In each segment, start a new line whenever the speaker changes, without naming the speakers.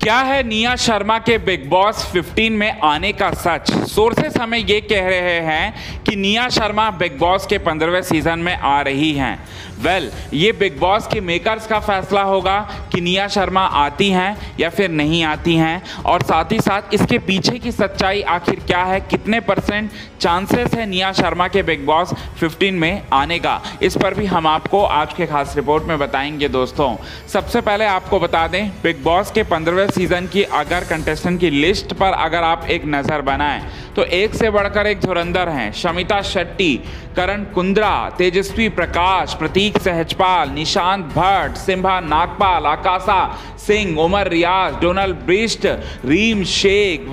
क्या है निया शर्मा के बिग बॉस 15 में आने का सच। सोर्सेस हमें ये कह रहे हैं कि निया शर्मा बिग बॉस के 15वें सीजन में आ रही हैं। ये बिग बॉस के मेकर्स का फैसला होगा कि निया शर्मा आती हैं या फिर नहीं आती हैं, और साथ ही साथ इसके पीछे की सच्चाई आखिर क्या है, कितने % चांसेस है निया शर्मा के बिग बॉस 15 में आने का, इस पर भी हम आपको आज के खास रिपोर्ट में बताएंगे। दोस्तों, सबसे पहले आपको बता दें, बिग बॉस के 15वें सीजन की अगर कंटेस्टेंट की लिस्ट पर अगर आप एक नज़र बनाएं तो एक से बढ़कर एक धुरंधर हैं। शमिता शेट्टी, करण कुंद्रा, तेजस्वी प्रकाश, प्रतीक सहजपाल, निशांत भट्ट, सिम्हा नागपाल, आकाशा सिंह, उमर रियाज, डोनाल्ड ब्रिस्ट, रीम शेख,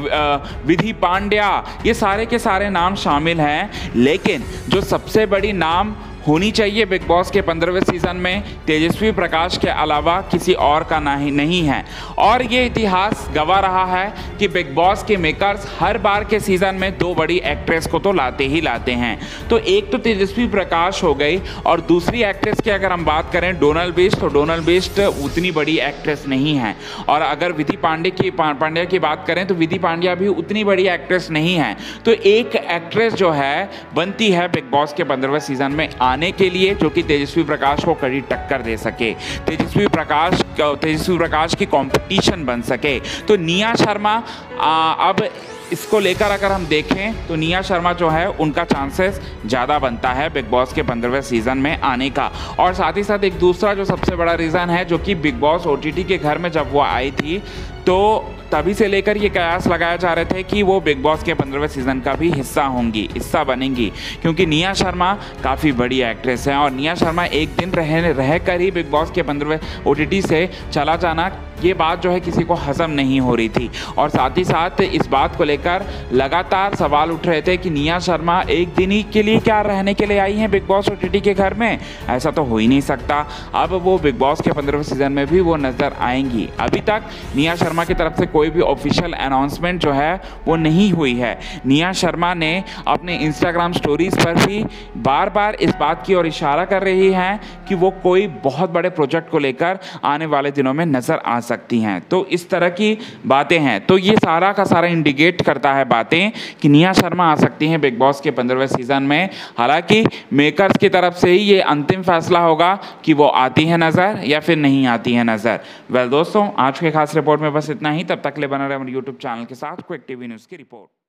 विधि पांड्या, ये सारे के सारे नाम शामिल हैं। लेकिन जो सबसे बड़ी नाम होनी चाहिए बिग बॉस के 15वें सीजन में, तेजस्वी प्रकाश के अलावा किसी और का नहीं है। और ये इतिहास गवाह रहा है कि बिग बॉस के मेकर्स हर बार के सीजन में दो बड़ी एक्ट्रेस को तो लाते ही लाते हैं। तो एक तो तेजस्वी प्रकाश हो गई, और दूसरी एक्ट्रेस की अगर हम बात करें डोनाल्ड बिस्ट, तो डोनाल्ड बिस्ट उतनी बड़ी एक्ट्रेस नहीं है। और अगर विधि पांड्या की बात करें तो विधि पांड्या भी उतनी बड़ी एक्ट्रेस नहीं है। तो एक एक्ट्रेस जो है बनती है बिग बॉस के 15वें सीजन में आने के लिए, जो कि तेजस्वी प्रकाश को कड़ी टक्कर दे सके, तेजस्वी प्रकाश की कंपटीशन बन सके। तो निया शर्मा अब इसको लेकर अगर हम देखें तो निया शर्मा जो है उनका चांसेस ज़्यादा बनता है बिग बॉस के 15वें सीज़न में आने का। और साथ ही साथ एक दूसरा जो सबसे बड़ा रीज़न है, जो कि बिग बॉस OTT के घर में जब वो आई थी तो तभी से लेकर ये कयास लगाया जा रहे थे कि वो बिग बॉस के 15वें सीज़न का भी हिस्सा बनेंगी, क्योंकि निया शर्मा काफ़ी बड़ी एक्ट्रेस है। और निया शर्मा एक दिन रह कर ही बिग बॉस के 15वें OTT से चला जाना, ये बात जो है किसी को हजम नहीं हो रही थी। और साथ ही साथ इस बात को लेकर लगातार सवाल उठ रहे थे कि निया शर्मा एक दिन ही के लिए क्या रहने के लिए आई हैं बिग बॉस OTT के घर में, ऐसा तो हो ही नहीं सकता। अब वो बिग बॉस के 15वें सीज़न में भी वो नज़र आएंगी। अभी तक निया शर्मा की तरफ से कोई भी ऑफिशियल अनाउंसमेंट जो है वो नहीं हुई है। निया शर्मा ने अपने इंस्टाग्राम स्टोरीज पर भी बार बार इस बात की ओर इशारा कर रही हैं कि वो कोई बहुत बड़े प्रोजेक्ट को लेकर आने वाले दिनों में नज़र आ सकती हैं। तो इस तरह की बातें हैं। तो ये सारा का सारा इंडिकेट करता है बातें कि निया शर्मा आ सकती हैं बिग बॉस के 15वें सीज़न में। हालांकि मेकर्स की तरफ से ही ये अंतिम फैसला होगा कि वो आती है नज़र या फिर नहीं आती है नज़र। दोस्तों, आज के खास रिपोर्ट में बस इतना ही। तब तक ले बना रहे हमारे YouTube चैनल के साथ क्विक टीवी न्यूज़ की रिपोर्ट।